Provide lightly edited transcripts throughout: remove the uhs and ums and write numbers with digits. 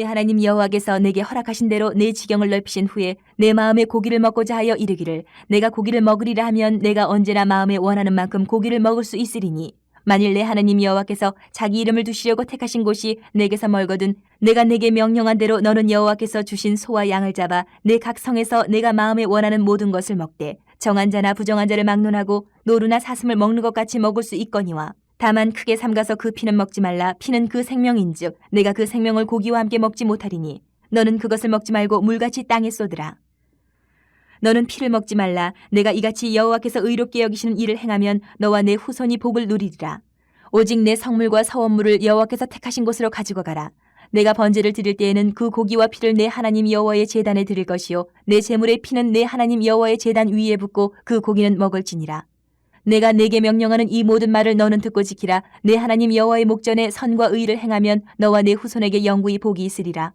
내 하나님 여호와께서 내게 허락하신 대로 내 지경을 넓히신 후에 내 마음에 고기를 먹고자 하여 이르기를 내가 고기를 먹으리라 하면 내가 언제나 마음에 원하는 만큼 고기를 먹을 수 있으리니 만일 내 하나님 여호와께서 자기 이름을 두시려고 택하신 곳이 내게서 멀거든 내가 내게 명령한 대로 너는 여호와께서 주신 소와 양을 잡아 내 각 성에서 내가 마음에 원하는 모든 것을 먹되 정한 자나 부정한 자를 막론하고 노루나 사슴을 먹는 것 같이 먹을 수 있거니와 다만 크게 삼가서 그 피는 먹지 말라. 피는 그 생명인즉 내가 그 생명을 고기와 함께 먹지 못하리니 너는 그것을 먹지 말고 물같이 땅에 쏟으라. 너는 피를 먹지 말라. 내가 이같이 여호와께서 의롭게 여기시는 일을 행하면 너와 내 후손이 복을 누리리라. 오직 내 성물과 서원물을 여호와께서 택하신 곳으로 가지고 가라. 내가 번제를 드릴 때에는 그 고기와 피를 내 하나님 여호와의 제단에 드릴 것이요 내 제물의 피는 내 하나님 여호와의 제단 위에 붓고 그 고기는 먹을지니라. 내가 내게 명령하는 이 모든 말을 너는 듣고 지키라. 내 하나님 여호와의 목전에 선과 의를 행하면 너와 내 후손에게 영구히 복이 있으리라.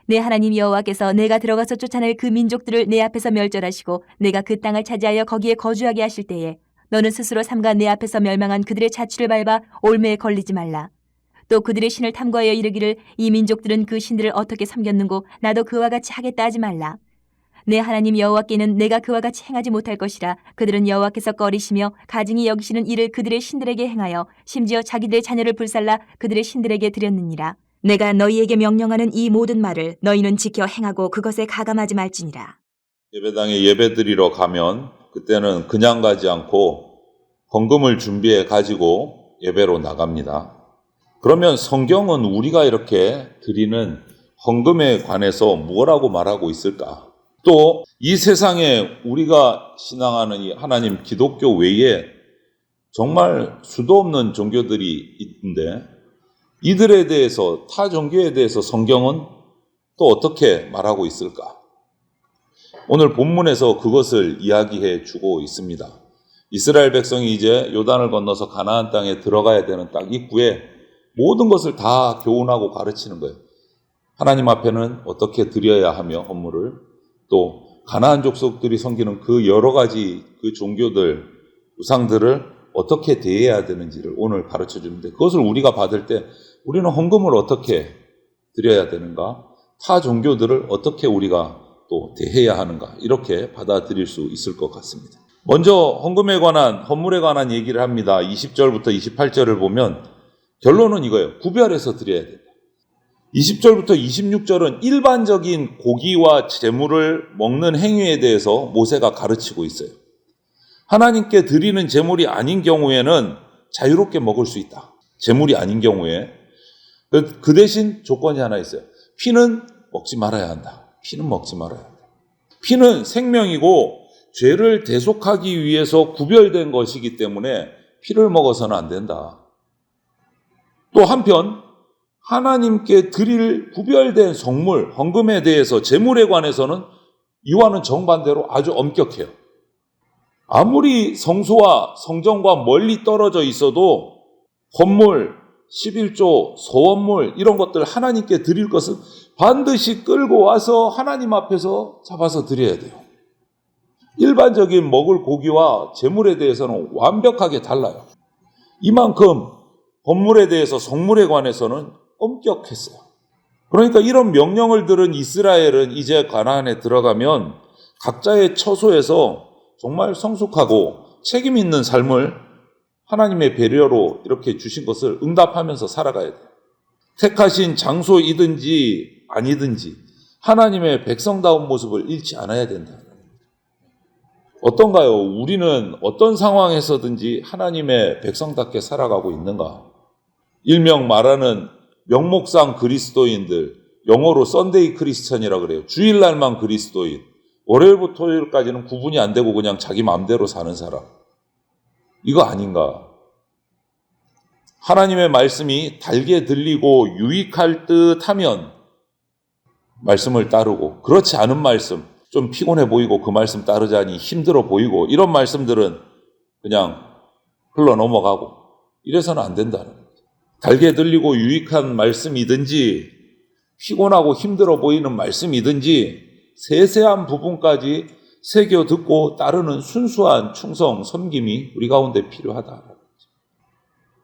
내 하나님 여호와께서 내가 들어가서 쫓아낼 그 민족들을 내 앞에서 멸절하시고 내가 그 땅을 차지하여 거기에 거주하게 하실 때에 너는 스스로 삼가 내 앞에서 멸망한 그들의 자취를 밟아 올매에 걸리지 말라. 또 그들의 신을 탐구하여 이르기를 이 민족들은 그 신들을 어떻게 섬겼는고 나도 그와 같이 하겠다 하지 말라. 내 하나님 여호와께는 내가 그와 같이 행하지 못할 것이라. 그들은 여호와께서 꺼리시며 가증히 여기시는 일을 그들의 신들에게 행하여 심지어 자기들의 자녀를 불살라 그들의 신들에게 드렸느니라. 내가 너희에게 명령하는 이 모든 말을 너희는 지켜 행하고 그것에 가감하지 말지니라. 예배당에 예배드리러 가면 그때는 그냥 가지 않고 헌금을 준비해 가지고 예배로 나갑니다. 그러면 성경은 우리가 이렇게 드리는 헌금에 관해서 뭐라고 말하고 있을까? 또 이 세상에 우리가 신앙하는 이 하나님 기독교 외에 정말 수도 없는 종교들이 있는데 이들에 대해서 타 종교에 대해서 성경은 또 어떻게 말하고 있을까? 오늘 본문에서 그것을 이야기해 주고 있습니다. 이스라엘 백성이 이제 요단을 건너서 가나안 땅에 들어가야 되는 딱 입구에 모든 것을 다 교훈하고 가르치는 거예요. 하나님 앞에는 어떻게 드려야 하며 헌물을 또 가나안 족속들이 섬기는 그 여러 가지 그 종교들, 우상들을 어떻게 대해야 되는지를 오늘 가르쳐 주는데 그것을 우리가 받을 때 우리는 헌금을 어떻게 드려야 되는가? 타 종교들을 어떻게 우리가 또 대해야 하는가? 이렇게 받아들일 수 있을 것 같습니다. 먼저 헌금에 관한, 헌물에 관한 얘기를 합니다. 20절부터 28절을 보면 결론은 이거예요. 구별해서 드려야 된다. 20절부터 26절은 일반적인 고기와 제물을 먹는 행위에 대해서 모세가 가르치고 있어요. 하나님께 드리는 제물이 아닌 경우에는 자유롭게 먹을 수 있다. 제물이 아닌 경우에. 그 대신 조건이 하나 있어요. 피는 먹지 말아야 한다. 피는 먹지 말아야 한다. 피는 생명이고 죄를 대속하기 위해서 구별된 것이기 때문에 피를 먹어서는 안 된다. 또 한편 하나님께 드릴 구별된 성물, 헌금에 대해서 제물에 관해서는 이와는 정반대로 아주 엄격해요. 아무리 성소와 성전과 멀리 떨어져 있어도 헌물, 11조, 소원물 이런 것들 하나님께 드릴 것은 반드시 끌고 와서 하나님 앞에서 잡아서 드려야 돼요. 일반적인 먹을 고기와 제물에 대해서는 완벽하게 달라요. 이만큼 헌물에 대해서 성물에 관해서는 엄격했어요. 그러니까 이런 명령을 들은 이스라엘은 이제 가나안에 들어가면 각자의 처소에서 정말 성숙하고 책임 있는 삶을 하나님의 배려로 이렇게 주신 것을 응답하면서 살아가야 돼요. 택하신 장소이든지 아니든지 하나님의 백성다운 모습을 잃지 않아야 된다. 어떤가요? 우리는 어떤 상황에서든지 하나님의 백성답게 살아가고 있는가? 일명 말하는 명목상 그리스도인들, 영어로 썬데이 크리스천이라고 그래요. 주일날만 그리스도인. 월요일부터 토요일까지는 구분이 안 되고 그냥 자기 마음대로 사는 사람. 이거 아닌가? 하나님의 말씀이 달게 들리고 유익할 듯 하면 말씀을 따르고 그렇지 않은 말씀, 좀 피곤해 보이고 그 말씀 따르자니 힘들어 보이고 이런 말씀들은 그냥 흘러 넘어가고 이래서는 안 된다는 거예요. 달게 들리고 유익한 말씀이든지 피곤하고 힘들어 보이는 말씀이든지 세세한 부분까지 새겨 듣고 따르는 순수한 충성, 섬김이 우리 가운데 필요하다.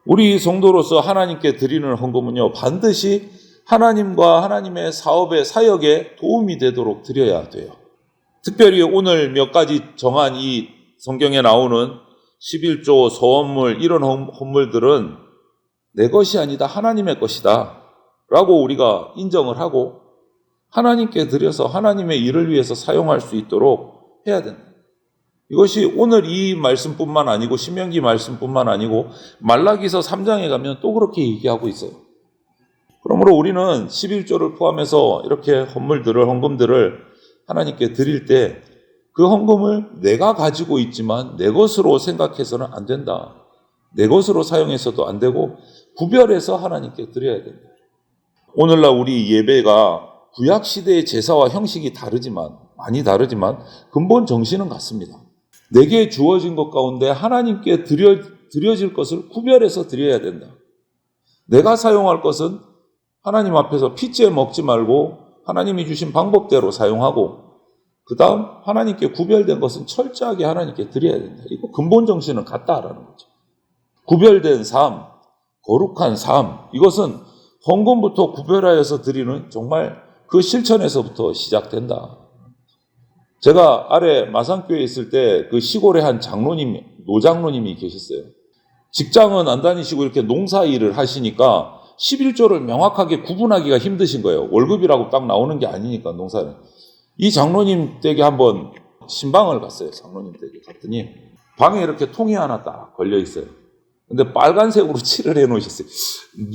우리 성도로서 하나님께 드리는 헌금은요, 반드시 하나님과 하나님의 사업에 사역에 도움이 되도록 드려야 돼요. 특별히 오늘 몇 가지 정한 이 성경에 나오는 11조 소원물 이런 헌물들은 내 것이 아니다 하나님의 것이다 라고 우리가 인정을 하고 하나님께 드려서 하나님의 일을 위해서 사용할 수 있도록 해야 된다. 이것이 오늘 이 말씀뿐만 아니고 신명기 말씀뿐만 아니고 말라기서 3장에 가면 또 그렇게 얘기하고 있어요. 그러므로 우리는 11조를 포함해서 이렇게 헌금들을 하나님께 드릴 때 그 헌금을 내가 가지고 있지만 내 것으로 생각해서는 안 된다. 내 것으로 사용해서도 안 되고 구별해서 하나님께 드려야 된다. 오늘날 우리 예배가 구약시대의 제사와 형식이 많이 다르지만 근본 정신은 같습니다. 내게 주어진 것 가운데 하나님께 드려질 것을 구별해서 드려야 된다. 내가 사용할 것은 하나님 앞에서 핏째 먹지 말고 하나님이 주신 방법대로 사용하고 그 다음 하나님께 구별된 것은 철저하게 하나님께 드려야 된다. 이거 근본 정신은 같다라는 거죠. 구별된 삶, 거룩한 삶, 이것은 헌금부터 구별하여서 드리는 정말 그 실천에서부터 시작된다. 제가 아래 마산교회에 있을 때 그 시골에 한 노장로님이 계셨어요. 직장은 안 다니시고 이렇게 농사 일을 하시니까 11조를 명확하게 구분하기가 힘드신 거예요. 월급이라고 딱 나오는 게 아니니까 농사는. 이 장로님 댁에 한번 신방을 갔어요. 장로님 댁에 갔더니 방에 이렇게 통이 하나 딱 걸려 있어요. 근데 빨간색으로 칠을 해 놓으셨어요.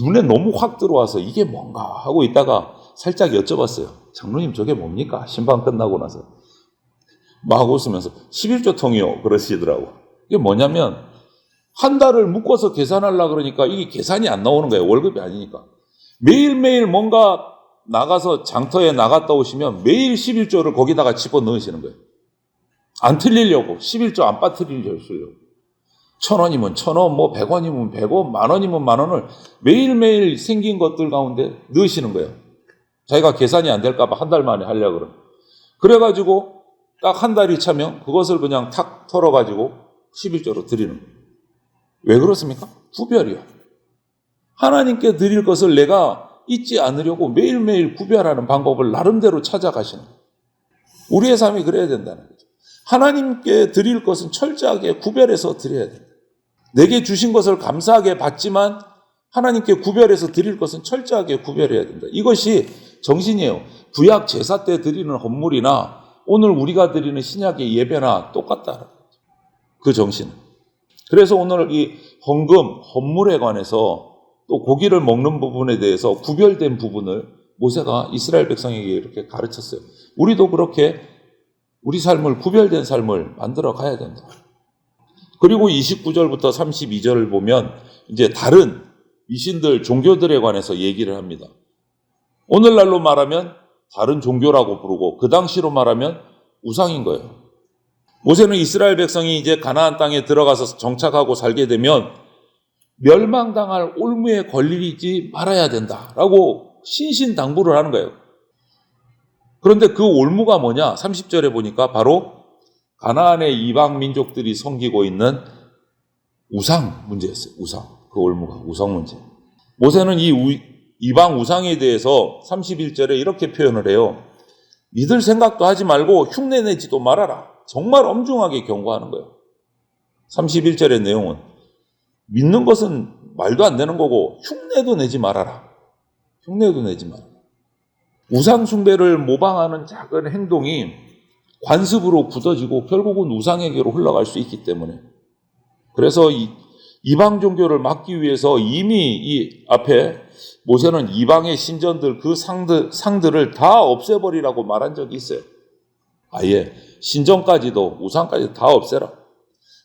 눈에 너무 확 들어와서 이게 뭔가 하고 있다가 살짝 여쭤봤어요. 장로님 저게 뭡니까? 신방 끝나고 나서. 막 웃으면서 11조 통이요 그러시더라고. 이게 뭐냐면 한 달을 묶어서 계산하려고 그러니까 이게 계산이 안 나오는 거예요. 월급이 아니니까. 매일매일 뭔가 나가서 장터에 나갔다 오시면 매일 11조를 거기다가 집어넣으시는 거예요. 안 틀리려고 11조 안 빠뜨리려고 1,000원이면 1,000원, 뭐 100원이면 100원, 만원이면 만원을 매일매일 생긴 것들 가운데 넣으시는 거예요. 자기가 계산이 안 될까 봐 한 달 만에 하려고 그래요. 그래가지고 딱 한 달이 차면 그것을 그냥 탁 털어가지고 11조로 드리는 거예요. 왜 그렇습니까? 구별이요. 하나님께 드릴 것을 내가 잊지 않으려고 매일매일 구별하는 방법을 나름대로 찾아가시는 거예요. 우리의 삶이 그래야 된다는 거죠. 하나님께 드릴 것은 철저하게 구별해서 드려야 된다. 내게 주신 것을 감사하게 받지만 하나님께 구별해서 드릴 것은 철저하게 구별해야 된다. 이것이 정신이에요. 구약 제사 때 드리는 헌물이나 오늘 우리가 드리는 신약의 예배나 똑같다. 그 정신은. 그래서 오늘 이 헌물에 관해서 또 고기를 먹는 부분에 대해서 구별된 부분을 모세가 이스라엘 백성에게 이렇게 가르쳤어요. 우리도 그렇게 우리 삶을 구별된 삶을 만들어 가야 된다. 그리고 29절부터 32절을 보면 이제 다른 미신들, 종교들에 관해서 얘기를 합니다. 오늘날로 말하면 다른 종교라고 부르고 그 당시로 말하면 우상인 거예요. 모세는 이스라엘 백성이 이제 가나안 땅에 들어가서 정착하고 살게 되면 멸망당할 올무에 걸리지 말아야 된다라고 신신당부를 하는 거예요. 그런데 그 올무가 뭐냐? 30절에 보니까 바로 가나안의 이방 민족들이 섬기고 있는 우상 문제였어요. 우상. 그 올무가 우상 문제. 모세는 이 이방 우상에 대해서 31절에 이렇게 표현을 해요. 믿을 생각도 하지 말고 흉내내지도 말아라. 정말 엄중하게 경고하는 거예요. 31절의 내용은 믿는 것은 말도 안 되는 거고 흉내도 내지 말아라. 흉내도 내지 마라. 우상 숭배를 모방하는 작은 행동이 관습으로 굳어지고 결국은 우상에게로 흘러갈 수 있기 때문에 그래서 이방 종교를 막기 위해서 이미 이 앞에 모세는 이방의 신전들 그 상들을 다 없애버리라고 말한 적이 있어요. 아예 신전까지도 우상까지 다 없애라.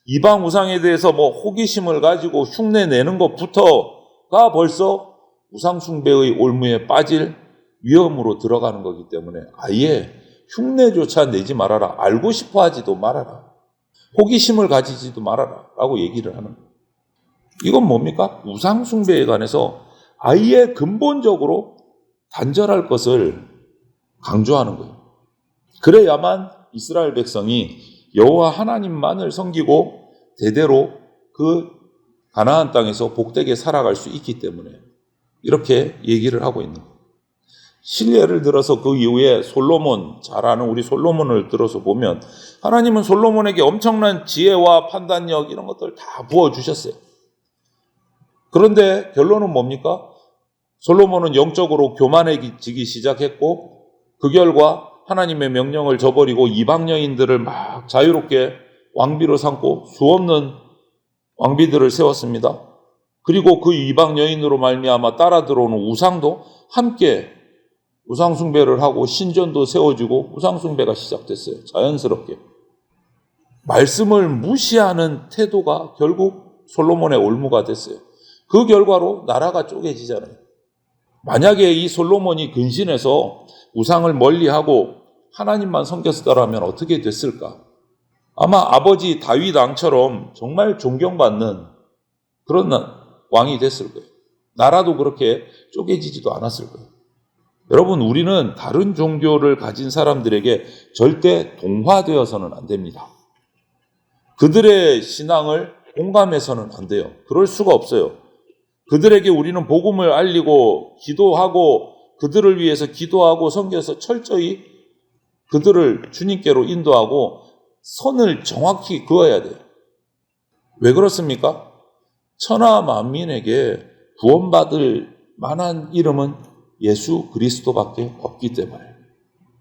이방 우상에 대해서 뭐 호기심을 가지고 흉내 내는 것부터가 벌써 우상 숭배의 올무에 빠질 위험으로 들어가는 거기 때문에 아예 흉내조차 내지 말아라. 알고 싶어 하지도 말아라. 호기심을 가지지도 말아라. 라고 얘기를 하는 거예요. 이건 뭡니까? 우상 숭배에 관해서 아예 근본적으로 단절할 것을 강조하는 거예요. 그래야만 이스라엘 백성이 여호와 하나님만을 섬기고 대대로 그 가나안 땅에서 복되게 살아갈 수 있기 때문에 이렇게 얘기를 하고 있는 거예요. 실례를 들어서 그 이후에 솔로몬, 잘 아는 우리 솔로몬을 들어서 보면 하나님은 솔로몬에게 엄청난 지혜와 판단력 이런 것들 다 부어주셨어요. 그런데 결론은 뭡니까? 솔로몬은 영적으로 교만해지기 시작했고 그 결과 하나님의 명령을 저버리고 이방 여인들을 막 자유롭게 왕비로 삼고 수없는 왕비들을 세웠습니다. 그리고 그 이방 여인으로 말미암아 따라 들어오는 우상도 함께 우상 숭배를 하고 신전도 세워지고 우상 숭배가 시작됐어요. 자연스럽게. 말씀을 무시하는 태도가 결국 솔로몬의 올무가 됐어요. 그 결과로 나라가 쪼개지잖아요. 만약에 이 솔로몬이 근신해서 우상을 멀리하고 하나님만 섬겼더라면 어떻게 됐을까? 아마 아버지 다윗 왕처럼 정말 존경받는 그런 왕이 됐을 거예요. 나라도 그렇게 쪼개지지도 않았을 거예요. 여러분, 우리는 다른 종교를 가진 사람들에게 절대 동화되어서는 안 됩니다. 그들의 신앙을 공감해서는 안 돼요. 그럴 수가 없어요. 그들에게 우리는 복음을 알리고 기도하고 그들을 위해서 기도하고 섬겨서 철저히 그들을 주님께로 인도하고 선을 정확히 그어야 돼요. 왜 그렇습니까? 천하 만민에게 구원받을 만한 이름은 예수 그리스도밖에 없기 때문에.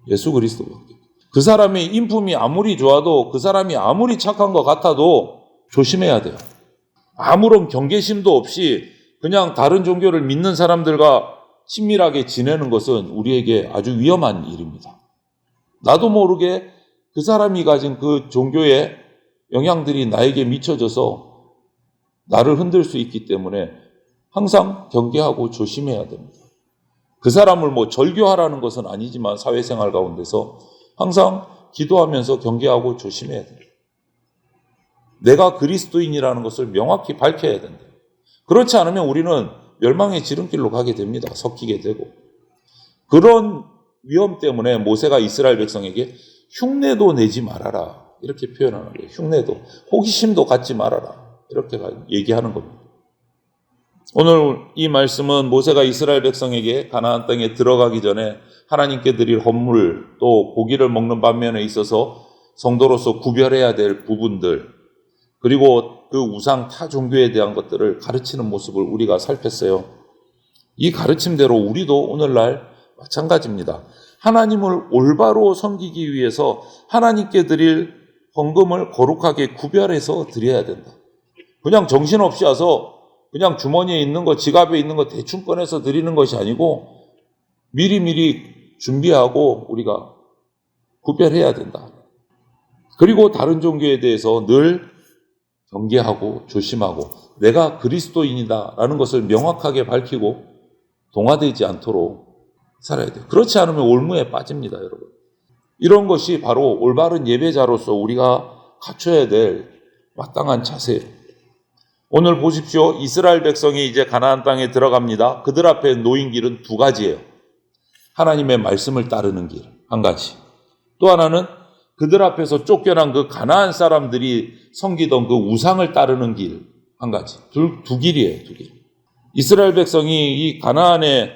예수 그리스도밖에. 그 사람의 인품이 아무리 좋아도 그 사람이 아무리 착한 것 같아도 조심해야 돼요. 아무런 경계심도 없이 그냥 다른 종교를 믿는 사람들과 친밀하게 지내는 것은 우리에게 아주 위험한 일입니다. 나도 모르게 그 사람이 가진 그 종교의 영향들이 나에게 미쳐져서 나를 흔들 수 있기 때문에 항상 경계하고 조심해야 됩니다. 그 사람을 절교하라는 것은 아니지만 사회생활 가운데서 항상 기도하면서 경계하고 조심해야 돼요. 내가 그리스도인이라는 것을 명확히 밝혀야 된다. 그렇지 않으면 우리는 멸망의 지름길로 가게 됩니다. 섞이게 되고. 그런 위험 때문에 모세가 이스라엘 백성에게 흉내도 내지 말아라. 이렇게 표현하는 거예요. 흉내도. 호기심도 갖지 말아라. 이렇게 얘기하는 겁니다. 오늘 이 말씀은 모세가 이스라엘 백성에게 가나안 땅에 들어가기 전에 하나님께 드릴 헌물 또 고기를 먹는 반면에 있어서 성도로서 구별해야 될 부분들 그리고 그 우상 타 종교에 대한 것들을 가르치는 모습을 우리가 살폈어요. 이 가르침대로 우리도 오늘날 마찬가지입니다. 하나님을 올바로 섬기기 위해서 하나님께 드릴 헌금을 거룩하게 구별해서 드려야 된다. 그냥 정신없이 와서 그냥 주머니에 있는 거, 지갑에 있는 거 대충 꺼내서 드리는 것이 아니고 미리미리 준비하고 우리가 구별해야 된다. 그리고 다른 종교에 대해서 늘 경계하고 조심하고 내가 그리스도인이다라는 것을 명확하게 밝히고 동화되지 않도록 살아야 돼요. 그렇지 않으면 올무에 빠집니다, 여러분. 이런 것이 바로 올바른 예배자로서 우리가 갖춰야 될 마땅한 자세예요. 오늘 보십시오. 이스라엘 백성이 이제 가나안 땅에 들어갑니다. 그들 앞에 놓인 길은 두 가지예요. 하나님의 말씀을 따르는 길, 한 가지. 또 하나는 그들 앞에서 쫓겨난 그 가나안 사람들이 섬기던 그 우상을 따르는 길, 한 가지. 두 길이에요, 두 길. 이스라엘 백성이 이 가나안의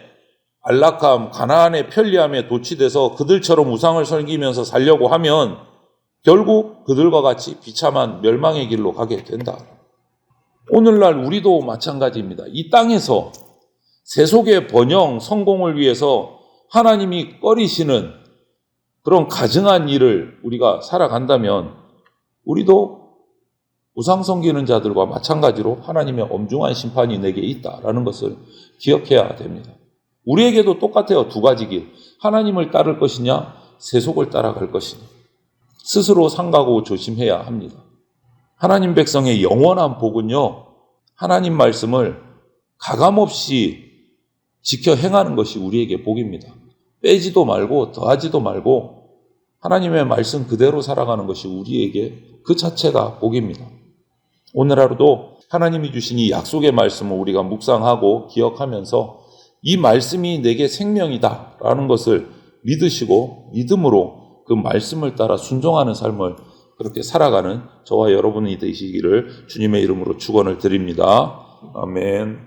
안락함, 가나안의 편리함에 도취돼서 그들처럼 우상을 섬기면서 살려고 하면 결국 그들과 같이 비참한 멸망의 길로 가게 된다. 오늘날 우리도 마찬가지입니다. 이 땅에서 세속의 번영, 성공을 위해서 하나님이 꺼리시는 그런 가증한 일을 우리가 살아간다면 우리도 우상 섬기는 자들과 마찬가지로 하나님의 엄중한 심판이 내게 있다라는 것을 기억해야 됩니다. 우리에게도 똑같아요. 두 가지 길. 하나님을 따를 것이냐, 세속을 따라갈 것이냐. 스스로 삼가고 조심해야 합니다. 하나님 백성의 영원한 복은요, 하나님 말씀을 가감없이 지켜 행하는 것이 우리에게 복입니다. 빼지도 말고 더하지도 말고 하나님의 말씀 그대로 살아가는 것이 우리에게 그 자체가 복입니다. 오늘 하루도 하나님이 주신 이 약속의 말씀을 우리가 묵상하고 기억하면서 이 말씀이 내게 생명이다 라는 것을 믿으시고 믿음으로 그 말씀을 따라 순종하는 삶을 그렇게 살아가는 저와 여러분이 되시기를 주님의 이름으로 축원을 드립니다. 아멘.